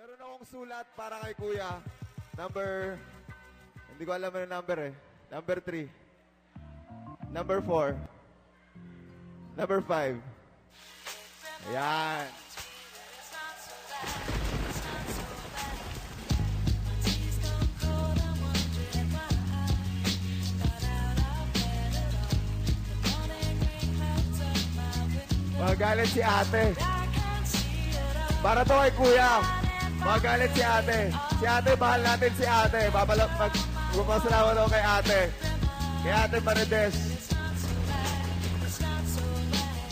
Meron akong sulat para kay Kuya. Hindi ko alam ang number eh. Number 3. Number 4. Number 5. Ayan. Magalit si ate. Para to kay Kuya. Magalit si ate. Si ate, mahal natin si ate. Magpapasalamat ako kay ate. Kay ate Marides.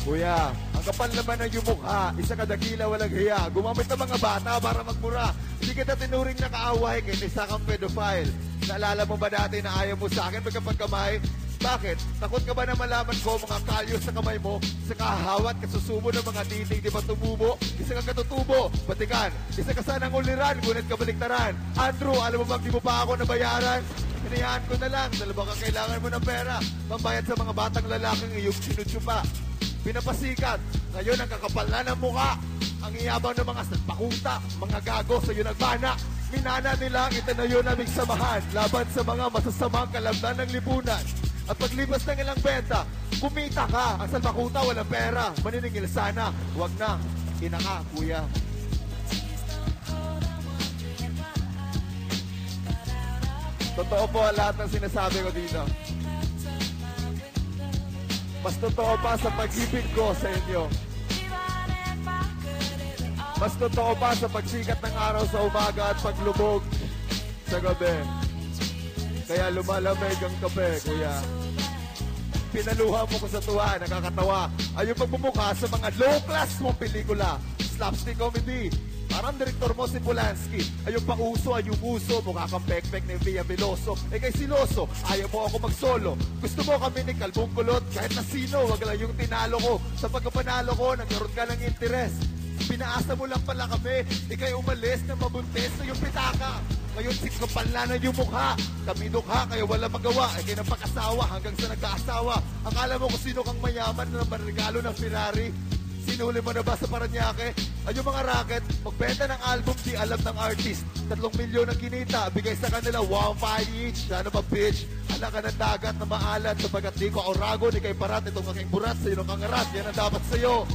Kuya, ang kapal naman ng iyong mukha. Isa ka dakila, walang hiya. Gumamit ng mga bata para magmura. Hindi kita tinuring na kaaway, kaya isa kang pedophile. Naalala mo ba dati na ayaw mo sa akin pagkapagkamay? Bakit? Takot ka ba na malaman ko mga kalyo sa kamay mo? Isa kahawat, kasusubo ng mga titing, di ba tumubo? Isa kang katutubo, batikan. Isa ka sanang uliran, ngunit kabaliktaran. Andrew, alam mo bang di mo pa ako nabayaran? Hinayaan ko na lang, dalawa kang kailangan mo ng pera. Pambayad sa mga batang lalaking iyong sinutsupa. Pinapasikat, ngayon ang kakapal na ng mukha. Ang iyabang ng mga salpakuta, mga gago sa'yo nagbana. Minana nila ang itanayo naming samahan laban sa mga masasamang kalamnan ng lipunan. At paglipas ng ilang benta, kumita ka. Ang salpakuta walang pera, maniningil sana. Huwag na, ina ka, kuya. Totoo po lahat ng sinasabi ko dito. Mas totoo pa sa pag-ibig ko sa inyo. Mas totoo pa sa pagsikat ng araw sa umaga at paglubog sa gabi. Kaya lumalamig ang kape, kuya. Pinaluha mo ko sa tuwa, nakakatawa. Ay yung pagmumukha sa mga low-class mong pelikula. Slapstick comedy. Parang direktor mo si Polanski. Ay yung pauso, ay yung uso. Mukha kang pek-pek ni Via Veloso. Eh kay Siloso, ayaw mo ako mag-solo. Gusto mo kami ni Kalbong Kulot. Kahit na sino, wag lang yung tinalo ko. Sa pagkapanalo ko, nagkaroon ka ng interes. Pinaasa mo lang pala kami. Ika'y umalis na mabuntis na yung pitaka. Ngayon sikapal na yung mukha. Kami dukha, kaya wala magawa. Ay kayo ng pag-asawa hanggang sa nagkaasawa. Akala mo kung sino kang mayaman na regalo ng Ferrari. Sinuli mo na ba sa Paranaque? Ay yung mga racket, magbenta ng album, di alam ng artist. 3 milyon ang kinita, bigay sa kanila 1.5 each. Ano ba bitch? Ala ka ng dagat na maalat. Sapagat di ko aurago, di kay parat. Itong aking burat, sa'yo ng kangarat. Yan ang dapat sa'yo.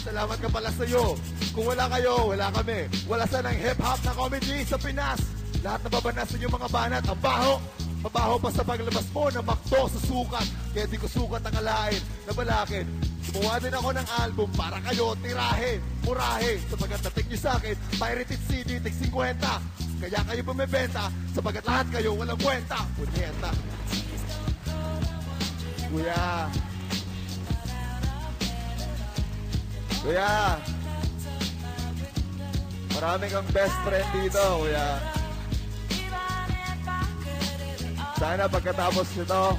Salamat ka pala sa'yo. Kung wala kayo, wala kami. Wala sanang hip-hop na comedy sa Pinas. Lahat na babanasan yung mga banat. Ang baho. Mabaho pa sa paglabas mo na makto sa sukat. Kaya di ko sukat ang alain na balakin. Gumawa din ako ng album para kayo tirahin, murahin. Sapagat nating nyo sa akin, pirated CD, tig 50. Kaya kayo bumibenta, sapagat lahat kayo walang kwenta. Punyeta. Kuya. Kuya. Marami kang best friend dito, kuya. Sana pagkatapos nito,